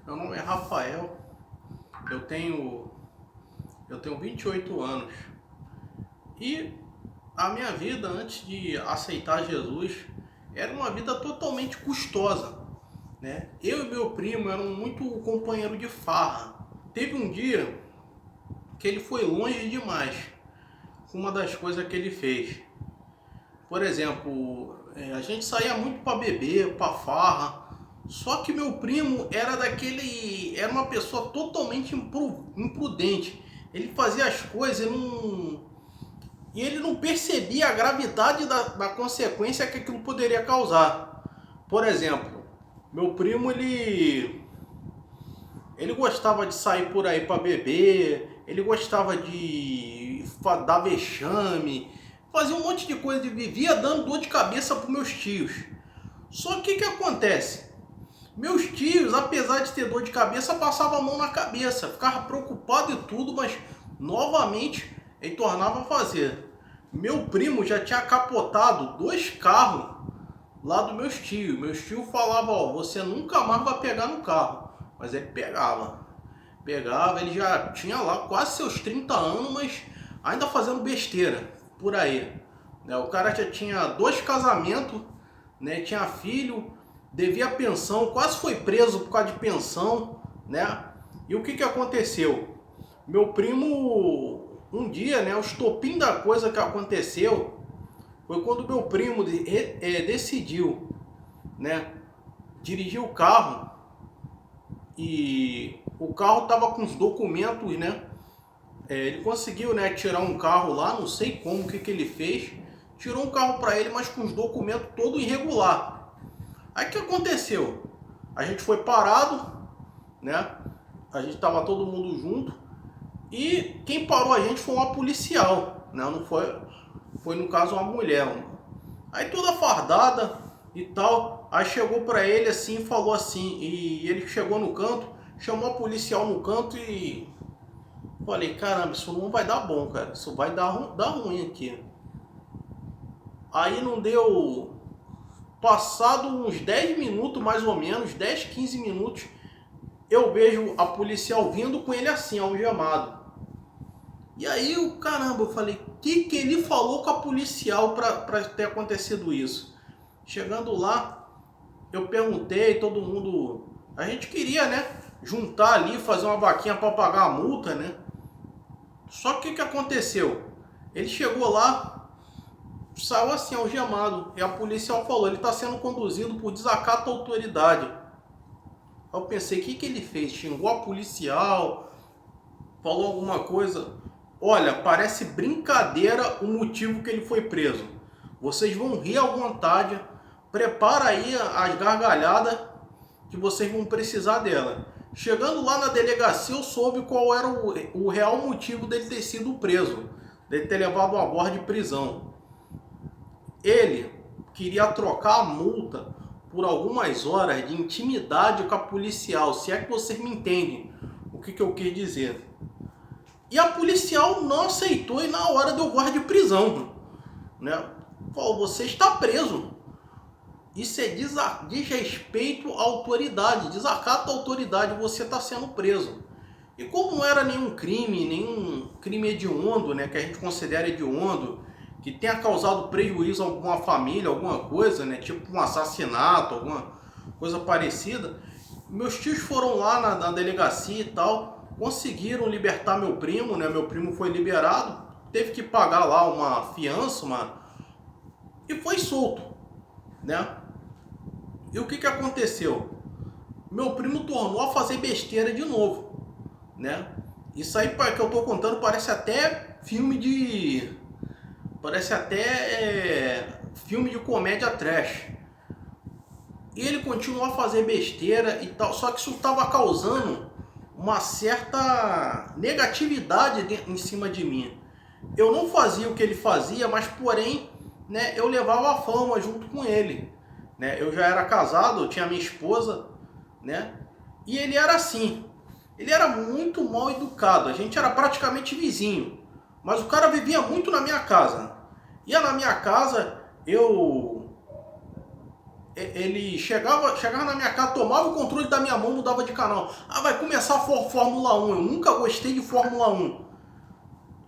Meu nome é Rafael, eu tenho, eu tenho 28 anos e a minha vida antes de aceitar Jesus era uma vida totalmente custosa, né? Eu e meu primo eram muito companheiro de farra. Teve um dia que ele foi longe demais com uma das coisas que ele fez. Por exemplo, a gente saía muito para beber, para farra. Só que meu primo era uma pessoa totalmente imprudente. Ele fazia as coisas e ele não percebia a gravidade da consequência que aquilo poderia causar. Por exemplo, meu primo ele gostava de sair por aí para beber, ele gostava de dar vexame, fazia um monte de coisa e vivia dando dor de cabeça para meus tios. Só que o que acontece? Meus tios, apesar de ter dor de cabeça, passavam a mão na cabeça, ficava preocupado e tudo, mas novamente ele tornava a fazer. Meu primo já tinha capotado 2 carros lá dos meus tios. Meus tios falavam, ó, você nunca mais vai pegar no carro. Mas ele pegava. Pegava, ele já tinha lá quase seus 30 anos, mas ainda fazendo besteira por aí. O cara já tinha 2 casamentos, né? Tinha filho, devia pensão, quase foi preso por causa de pensão, né? E o que aconteceu? Meu primo, um dia, né? O estopim da coisa que aconteceu foi quando meu primo decidiu, né? Dirigir o carro e o carro tava com os documentos, né? Ele conseguiu, né, tirar um carro lá, não sei como, o que ele fez. Tirou um carro para ele, mas com os documentos todo irregular. Aí o que aconteceu? A gente foi parado, né? A gente tava todo mundo junto. E quem parou a gente foi uma policial, né? Não foi no caso uma mulher. Aí toda fardada e tal. Aí chegou para ele assim e falou assim. E ele chegou no canto, chamou a policial no canto e falei, caramba, isso não vai dar bom, cara. Isso vai dar ruim aqui. Aí não deu. Passado uns 10 minutos, mais ou menos, 10, 15 minutos, eu vejo a policial vindo com ele assim, algemado. E aí, caramba, eu falei, o que ele falou com a policial para ter acontecido isso? Chegando lá, eu perguntei, todo mundo. A gente queria, né? Juntar ali, fazer uma vaquinha para pagar a multa, né? Só que o que aconteceu? Ele chegou lá, saiu assim, algemado. E a policial falou, ele está sendo conduzido por desacato à autoridade. Eu pensei, o que ele fez? Xingou a policial? Falou alguma coisa? Olha, parece brincadeira o motivo que ele foi preso. Vocês vão rir à vontade. Prepara aí as gargalhadas que vocês vão precisar dela. Chegando lá na delegacia, eu soube qual era o real motivo dele ter sido preso, dele ter levado uma voz de prisão. Ele queria trocar a multa por algumas horas de intimidade com a policial, se é que vocês me entendem o que eu quis dizer. E a policial não aceitou e na hora deu voz de prisão, né? Falou, você está preso. Isso é desrespeito à autoridade, desacato à autoridade, você está sendo preso. E como não era nenhum crime hediondo, né, que a gente considera hediondo, que tenha causado prejuízo a alguma família, alguma coisa, né, tipo um assassinato, alguma coisa parecida, meus tios foram lá na delegacia e tal, conseguiram libertar meu primo, né, meu primo foi liberado, teve que pagar lá uma fiança, e foi solto, né? E o que aconteceu? Meu primo tornou a fazer besteira de novo, né? Isso aí que eu tô contando parece até filme de filme de comédia trash. E ele continuou a fazer besteira e tal, só que isso estava causando uma certa negatividade em cima de mim. Eu não fazia o que ele fazia, mas porém, né, eu levava a fama junto com ele, né? Eu já era casado, eu tinha minha esposa, né? E ele era assim, ele era muito mal educado, a gente era praticamente vizinho, mas o cara vivia muito na minha casa. Ia na minha casa, ele chegava na minha casa, tomava o controle da minha mão, mudava de canal. Ah, vai começar a Fórmula 1. Eu nunca gostei de Fórmula 1.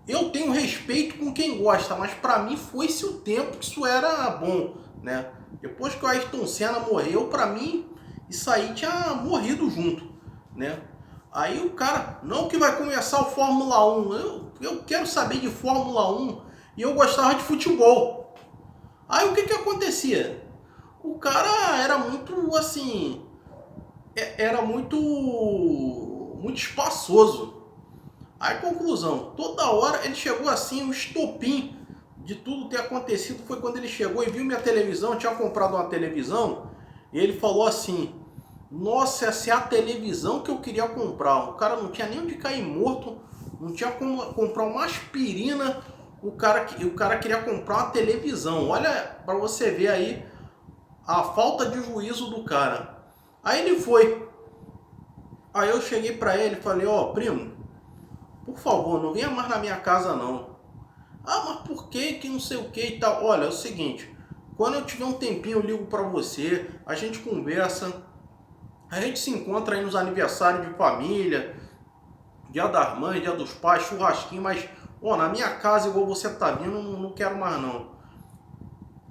Eu tenho respeito com quem gosta, mas para mim foi-se o tempo que isso era bom, né? Depois que o Ayrton Senna morreu, para mim isso aí tinha morrido junto, né? Aí o cara, não que vai começar o Fórmula 1, eu quero saber de Fórmula 1 e eu gostava de futebol. Aí o que acontecia? O cara era muito assim, era muito espaçoso. Aí conclusão, toda hora ele chegou assim, o estopim de tudo ter acontecido foi quando ele chegou e viu minha televisão, tinha comprado uma televisão, e ele falou assim, nossa, essa é a televisão que eu queria comprar. O cara não tinha nem onde cair morto, não tinha como comprar uma aspirina, o cara queria comprar uma televisão. Olha para você ver aí a falta de juízo do cara. Aí ele foi. Aí eu cheguei para ele e falei, ó, primo, por favor, não venha mais na minha casa não. Ah, mas por que não sei o que e tal? Olha, é o seguinte, quando eu tiver um tempinho eu ligo para você, a gente conversa, a gente se encontra aí nos aniversários de família, dia das mães, dia dos pais, churrasquinho, mas ó, na minha casa igual você tá vindo, não quero mais não.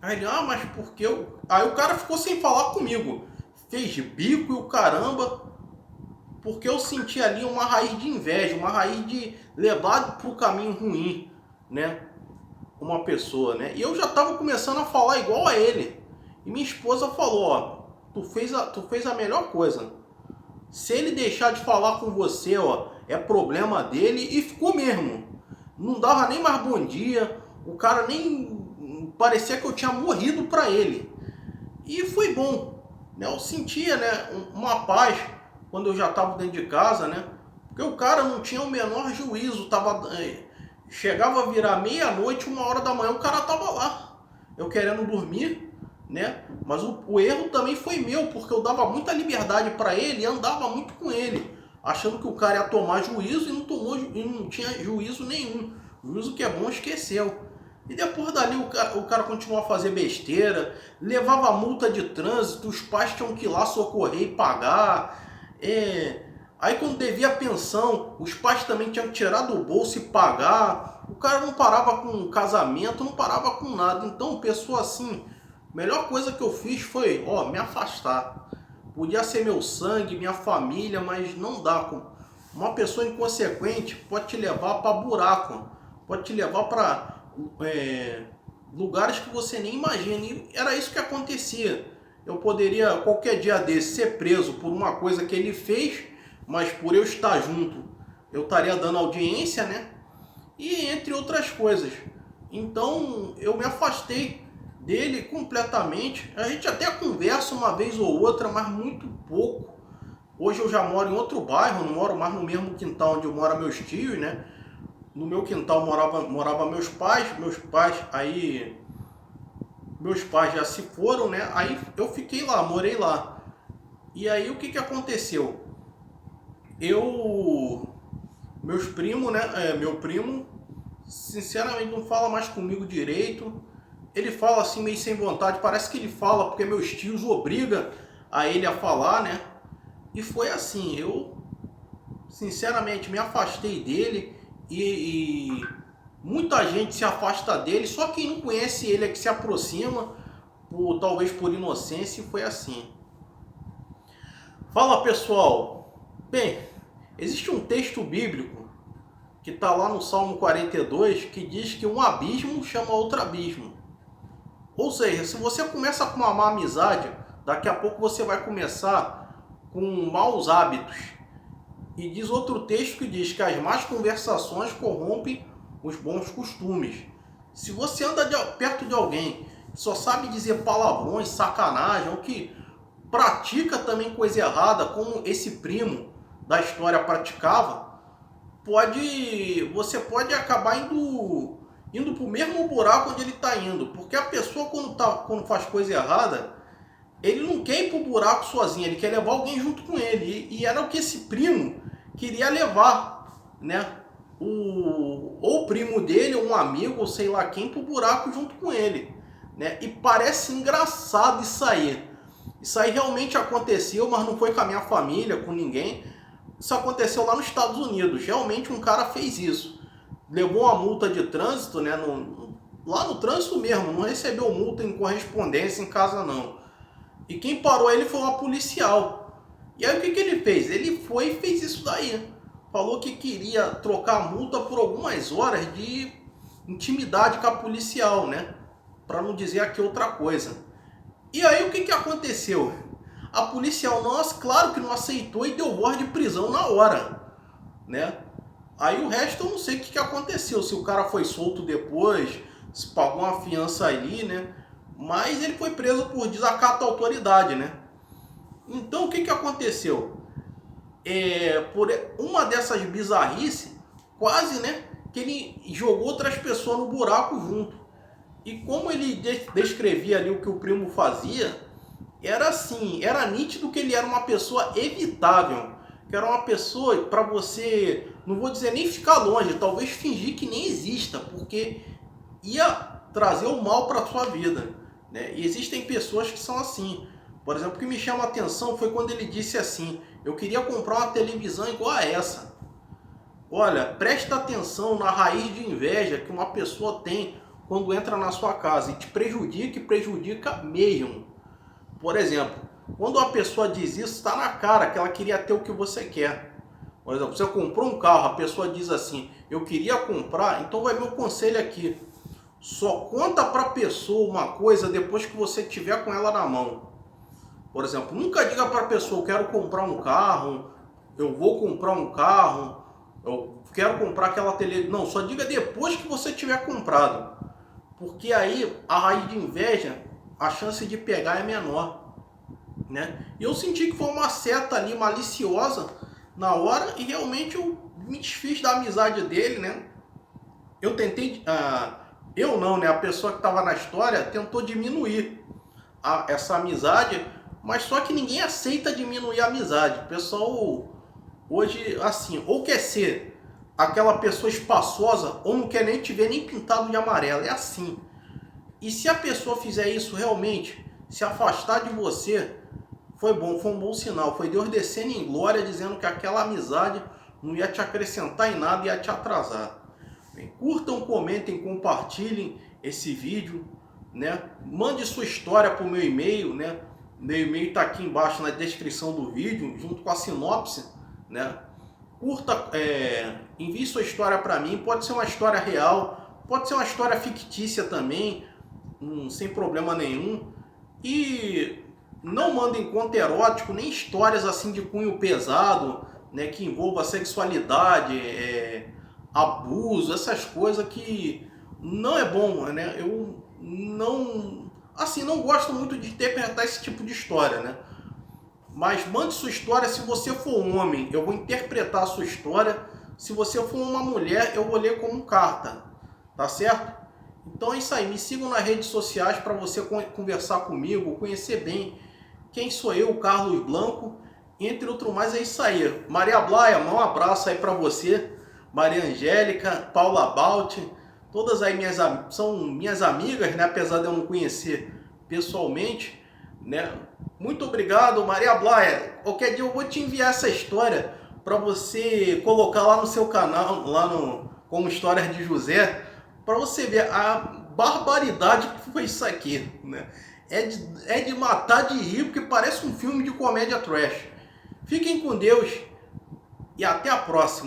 Aí ele, ah, mas por que eu... Aí o cara ficou sem falar comigo, fez bico e o caramba, porque eu senti ali uma raiz de inveja, uma raiz de levar para o caminho ruim, né? Uma pessoa, né? E eu já estava começando a falar igual a ele. E minha esposa falou, ó, tu fez a melhor coisa. Se ele deixar de falar com você, ó, é problema dele. E ficou mesmo. Não dava nem mais bom dia. O cara nem... Parecia que eu tinha morrido para ele. E foi bom, né? Eu sentia, né, uma paz quando eu já estava dentro de casa, né? Porque o cara não tinha o menor juízo, chegava a virar meia-noite, 1h da manhã, o cara tava lá, eu querendo dormir, né? Mas o erro também foi meu, porque eu dava muita liberdade para ele e andava muito com ele, achando que o cara ia tomar juízo e não tomou, e não tinha juízo nenhum. O juízo que é bom esqueceu. E depois dali o cara continuou a fazer besteira, levava multa de trânsito, os pais tinham que ir lá socorrer e pagar. Aí quando devia pensão, os pais também tinham que tirar do bolso e pagar. O cara não parava com casamento, não parava com nada. Então, pessoa assim, a melhor coisa que eu fiz foi, ó, me afastar. Podia ser meu sangue, minha família, mas não dá. Uma pessoa inconsequente pode te levar para buraco, pode te levar para lugares que você nem imagina. E era isso que acontecia. Eu poderia, qualquer dia desse, ser preso por uma coisa que ele fez, mas por eu estar junto, eu estaria dando audiência, né? E entre outras coisas. Então, eu me afastei dele completamente. A gente até conversa uma vez ou outra, mas muito pouco. Hoje eu já moro em outro bairro, não moro mais no mesmo quintal onde moram meus tios, né? No meu quintal morava meus pais aí... Meus pais já se foram, né? Aí eu fiquei lá, morei lá. E aí o que aconteceu? Meus primos, né? Meu primo, sinceramente, não fala mais comigo direito. Ele fala assim meio sem vontade, parece que ele fala porque meus tios obrigam a ele a falar, né? E foi assim, eu sinceramente me afastei dele e muita gente se afasta dele, só quem não conhece ele é que se aproxima, talvez por inocência, e foi assim. Fala pessoal, bem, existe um texto bíblico que está lá no Salmo 42 que diz que um abismo chama outro abismo. Ou seja, se você começa com uma má amizade, daqui a pouco você vai começar com maus hábitos. E diz outro texto que diz que as más conversações corrompem os bons costumes. Se você anda perto de alguém que só sabe dizer palavrões, sacanagem, ou que pratica também coisa errada, como esse primo da história praticava, você pode acabar indo para o mesmo buraco onde ele está indo. Porque a pessoa quando faz coisa errada, ele não quer ir para o buraco sozinho, ele quer levar alguém junto com ele. E era o que esse primo queria levar, né? Ou o primo dele, ou um amigo, ou sei lá quem, pro buraco junto com ele, né? E parece engraçado isso aí, Isso aí realmente aconteceu, mas não foi com a minha família, com ninguém. Isso aconteceu lá nos Estados Unidos. Realmente um cara fez isso. Levou uma multa de trânsito, né? Lá no trânsito mesmo, não recebeu multa em correspondência em casa não. E quem parou ele foi uma policial. E aí o que ele fez? Ele foi e fez isso daí. Falou que queria trocar a multa por algumas horas de intimidade com a policial, né? Para não dizer aqui outra coisa. E aí o que aconteceu? A policial, nossa, claro que não aceitou e deu voz de prisão na hora, né? Aí o resto eu não sei o que aconteceu, se o cara foi solto depois, se pagou uma fiança ali, né? Mas ele foi preso por desacato à autoridade, né? Então o que aconteceu? Por uma dessas bizarrices, quase, né? Que ele jogou outras pessoas no buraco junto. E como ele descrevia ali o que o primo fazia, era assim, era nítido que ele era uma pessoa evitável, que era uma pessoa para você, não vou dizer nem ficar longe, talvez fingir que nem exista, porque ia trazer o mal para sua vida, né? E existem pessoas que são assim. Por exemplo, o que me chama a atenção foi quando ele disse assim: eu queria comprar uma televisão igual a essa. Olha, presta atenção na raiz de inveja que uma pessoa tem quando entra na sua casa e te prejudica e prejudica mesmo. Por exemplo, quando uma pessoa diz isso, está na cara que ela queria ter o que você quer. Por exemplo, você comprou um carro, a pessoa diz assim: eu queria comprar, então vai meu conselho aqui. Só conta para a pessoa uma coisa depois que você tiver com ela na mão. Por exemplo, nunca diga para a pessoa: eu quero comprar um carro, eu vou comprar um carro, eu quero comprar aquela televisão. Não, só diga depois que você tiver comprado. Porque aí a raiz de inveja, a chance de pegar é menor, né? E eu senti que foi uma seta ali maliciosa na hora e realmente eu me desfiz da amizade dele, né? Eu tentei, eu não, né? A pessoa que estava na história tentou diminuir essa amizade, mas só que ninguém aceita diminuir a amizade. O pessoal hoje, assim, ou quer ser aquela pessoa espaçosa ou não quer nem te ver nem pintado de amarelo. É assim. E se a pessoa fizer isso realmente, se afastar de você, foi bom, foi um bom sinal. Foi Deus descendo em glória, dizendo que aquela amizade não ia te acrescentar em nada, ia te atrasar. Bem, curtam, comentem, compartilhem esse vídeo, né? Mande sua história para o meu e-mail, né? Meu e-mail está aqui embaixo na descrição do vídeo, junto com a sinopse, né? Curta, envie sua história para mim. Pode ser uma história real, pode ser uma história fictícia também, sem problema nenhum. E não mandem conto erótico, nem histórias assim de cunho pesado, né, que envolva sexualidade, abuso, essas coisas que não é bom, né? Eu não, assim, não gosto muito de interpretar esse tipo de história, né? Mas mande sua história. Se você for um homem, eu vou interpretar a sua história. Se você for uma mulher, eu vou ler como carta, tá certo? Então é isso aí, me sigam nas redes sociais para você conversar comigo, conhecer bem quem sou eu, Carlos Blanco, entre outros mais. É isso aí. Maria Blaia, um abraço aí para você. Maria Angélica, Paula Balt, todas aí são minhas amigas, né? Apesar de eu não conhecer pessoalmente, né? Muito obrigado, Maria Blaia. Qualquer dia eu vou te enviar essa história para você colocar lá no seu canal, como Histórias de José, para você ver a barbaridade que foi isso aqui, né? É de matar de rir, porque parece um filme de comédia trash. Fiquem com Deus e até a próxima.